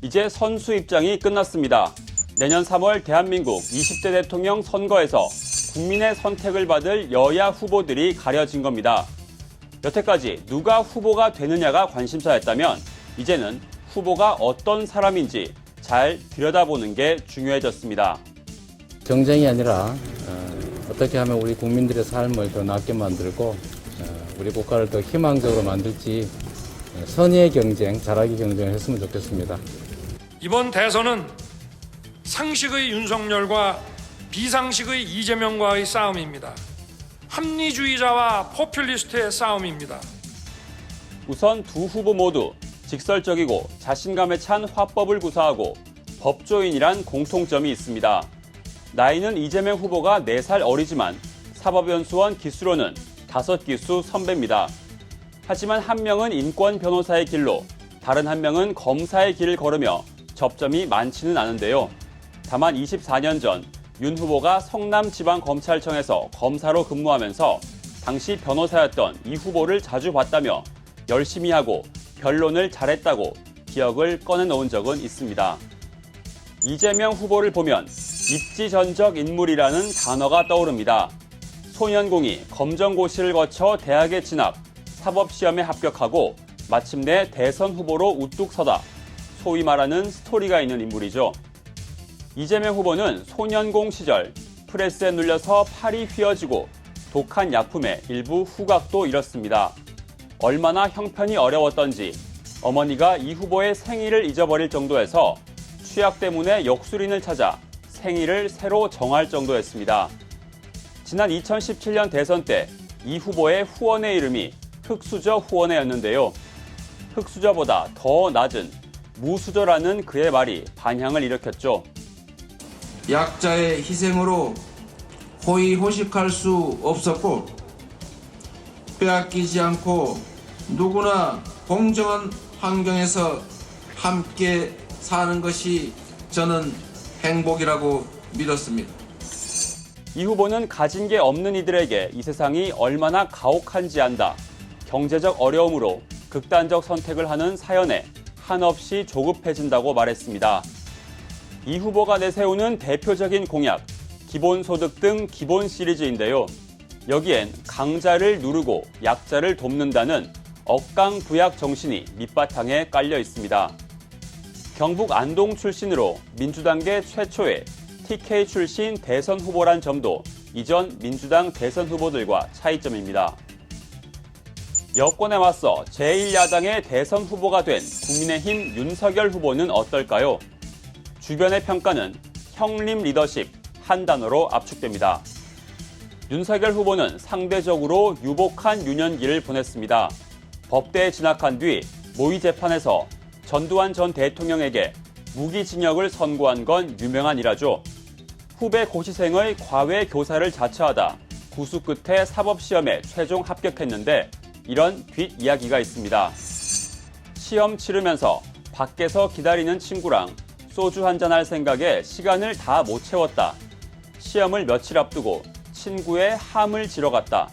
이제 선수 입장이 끝났습니다. 내년 3월 대한민국 20대 대통령 선거에서 국민의 선택을 받을 여야 후보들이 가려진 겁니다. 여태까지 누가 후보가 되느냐가 관심사였다면 이제는 후보가 어떤 사람인지 잘 들여다보는 게 중요해졌습니다. 경쟁이 아니라 어떻게 하면 우리 국민들의 삶을 더 낫게 만들고 우리 국가를 더 희망적으로 만들지 선의의 경쟁, 잘하기 경쟁을 했으면 좋겠습니다. 이번 대선은 상식의 윤석열과 비상식의 이재명과의 싸움입니다. 합리주의자와 포퓰리스트의 싸움입니다. 우선 두 후보 모두 직설적이고 자신감에 찬 화법을 구사하고 법조인이란 공통점이 있습니다. 나이는 이재명 후보가 4살 어리지만 사법연수원 기수로는 5기수 선배입니다. 하지만 한 명은 인권 변호사의 길로 다른 한 명은 검사의 길을 걸으며 접점이 많지는 않은데요. 다만 24년 전 윤 후보가 성남지방검찰청에서 검사로 근무하면서 당시 변호사였던 이 후보를 자주 봤다며 열심히 하고 변론을 잘했다고 기억을 꺼내놓은 적은 있습니다. 이재명 후보를 보면 입지전적 인물이라는 단어가 떠오릅니다. 소년공이 검정고시를 거쳐 대학에 진학, 사법시험에 합격하고 마침내 대선 후보로 우뚝 서다. 소위 말하는 스토리가 있는 인물이죠. 이재명 후보는 소년공 시절 프레스에 눌려서 팔이 휘어지고 독한 약품에 일부 후각도 잃었습니다. 얼마나 형편이 어려웠던지 어머니가 이 후보의 생일을 잊어버릴 정도에서 취약 때문에 역술인을 찾아 생일을 새로 정할 정도였습니다. 지난 2017년 대선 때 이 후보의 후원의 이름이 흑수저 후원회였는데요. 흑수저보다 더 낮은 무수저라는 그의 말이 반향을 일으켰죠. 약자의 희생으로 호의호식할 수 없었고 빼앗기지 않고 누구나 공정한 환경에서 함께 사는 것이 저는 행복이라고 믿었습니다. 이 후보는 가진 게 없는 이들에게 이 세상이 얼마나 가혹한지 안다. 경제적 어려움으로 극단적 선택을 하는 사연에 한없이 조급해진다고 말했습니다. 이 후보가 내세우는 대표적인 공약, 기본소득 등 기본 시리즈인데요. 여기엔 강자를 누르고 약자를 돕는다는 억강부약 정신이 밑바탕에 깔려 있습니다. 경북 안동 출신으로 민주당계 최초의 TK 출신 대선 후보란 점도 이전 민주당 대선 후보들과 차이점입니다. 여권에 맞서 제1야당의 대선 후보가 된 국민의힘 윤석열 후보는 어떨까요? 주변의 평가는 형님 리더십 한 단어로 압축됩니다. 윤석열 후보는 상대적으로 유복한 유년기를 보냈습니다. 법대에 진학한 뒤 모의 재판에서 전두환 전 대통령에게 무기징역을 선고한 건 유명한 일화죠. 후배 고시생의 과외 교사를 자처하다 구수 끝에 사법시험에 최종 합격했는데 이런 뒷이야기가 있습니다. 시험 치르면서 밖에서 기다리는 친구랑 소주 한잔할 생각에 시간을 다 못 채웠다. 시험을 며칠 앞두고 친구의 함을 지러 갔다.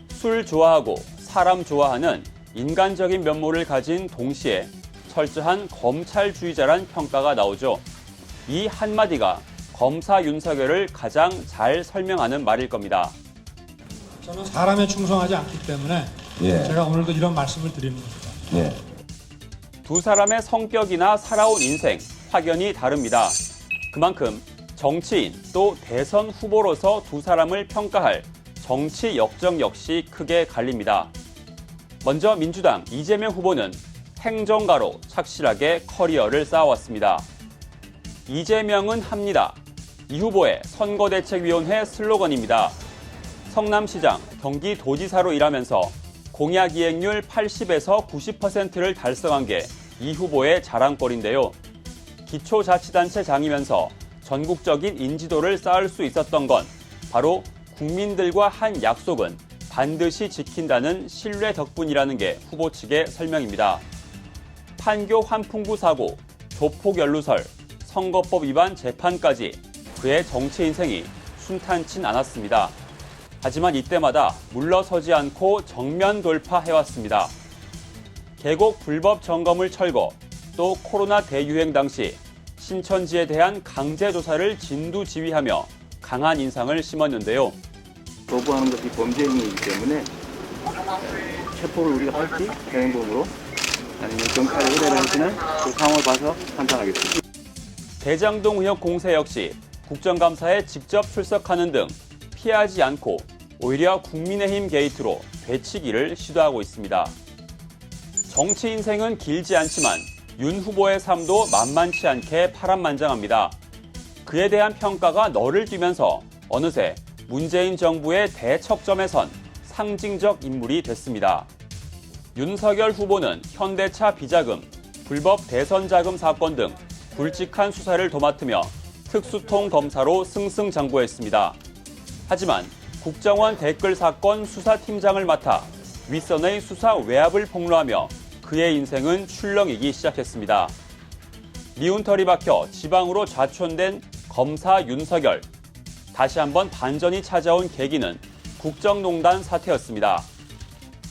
술 좋아하고 사람 좋아하는 인간적인 면모를 가진 동시에 철저한 검찰주의자란 평가가 나오죠. 이 한마디가 검사 윤석열을 가장 잘 설명하는 말일 겁니다. 저는 사람에 충성하지 않기 때문에 제가 오늘도 이런 말씀을 드리는 겁니다. 두 사람의 성격이나 살아온 인생, 확연히 다릅니다. 그만큼 정치인 또 대선 후보로서 두 사람을 평가할 정치 역정 역시 크게 갈립니다. 먼저 민주당 이재명 후보는 행정가로 착실하게 커리어를 쌓아왔습니다. 이재명은 합니다. 이 후보의 선거대책위원회 슬로건입니다. 성남시장, 경기도지사로 일하면서 공약 이행률 80에서 90%를 달성한 게 이 후보의 자랑거리인데요. 기초자치단체장이면서 전국적인 인지도를 쌓을 수 있었던 건 바로 국민들과 한 약속은 반드시 지킨다는 신뢰 덕분이라는 게 후보 측의 설명입니다. 판교 환풍구 사고, 조폭 연루설, 선거법 위반 재판까지 그의 정치 인생이 순탄치 않았습니다. 하지만 이때마다 물러서지 않고 정면 돌파해왔습니다. 계곡 불법 점검을 철거, 또 코로나 대유행 당시 신천지에 대한 강제 조사를 진두지휘하며 강한 인상을 심었는데요. 거부하는 것이 범죄 행위이기 때문에 체포를 우리가 할지 현행범으로 아니면 경찰에 의뢰를 할지는 그 상황을 봐서 판단하겠습니다. 대장동 의혹 공세 역시 국정감사에 직접 출석하는 등 피하지 않고 오히려 국민의힘 게이트로 되치기를 시도하고 있습니다. 정치 인생은 길지 않지만 윤 후보의 삶도 만만치 않게 파란만장합니다. 그에 대한 평가가 너를 뛰면서 어느새 문재인 정부의 대척점에 선 상징적 인물이 됐습니다. 윤석열 후보는 현대차 비자금, 불법 대선 자금 사건 등 굵직한 수사를 도맡으며 특수통 검사로 승승장구했습니다. 하지만 국정원 댓글 사건 수사팀장을 맡아 윗선의 수사 외압을 폭로하며 그의 인생은 출렁이기 시작했습니다. 미운 털이 박혀 지방으로 좌천된 검사 윤석열. 다시 한번 반전이 찾아온 계기는 국정농단 사태였습니다.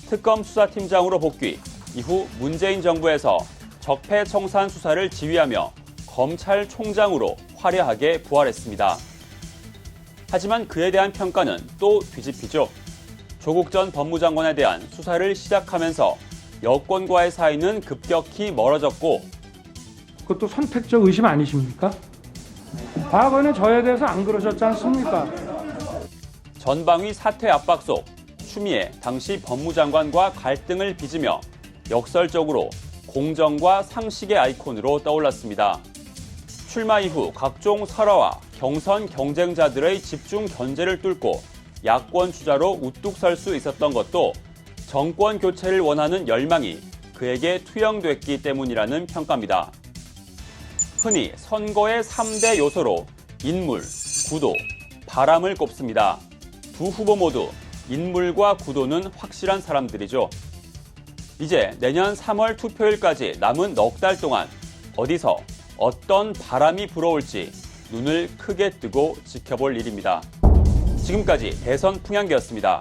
특검 수사팀장으로 복귀, 이후 문재인 정부에서 적폐청산 수사를 지휘하며 검찰총장으로 화려하게 부활했습니다. 하지만 그에 대한 평가는 또 뒤집히죠. 조국 전 법무장관에 대한 수사를 시작하면서 여권과의 사이는 급격히 멀어졌고 그것도 선택적 의심 아니십니까? 과거에는 저에 대해서 안 그러셨지 않습니까? 전방위 사퇴 압박 속 추미애 당시 법무장관과 갈등을 빚으며 역설적으로 공정과 상식의 아이콘으로 떠올랐습니다. 출마 이후 각종 설화와 경선 경쟁자들의 집중 견제를 뚫고 야권 주자로 우뚝 설 수 있었던 것도 정권 교체를 원하는 열망이 그에게 투영됐기 때문이라는 평가입니다. 흔히 선거의 3대 요소로 인물, 구도, 바람을 꼽습니다. 두 후보 모두 인물과 구도는 확실한 사람들이죠. 이제 내년 3월 투표일까지 남은 넉 달 동안 어디서 어떤 바람이 불어올지 눈을 크게 뜨고 지켜볼 일입니다. 지금까지 대선 풍향기였습니다.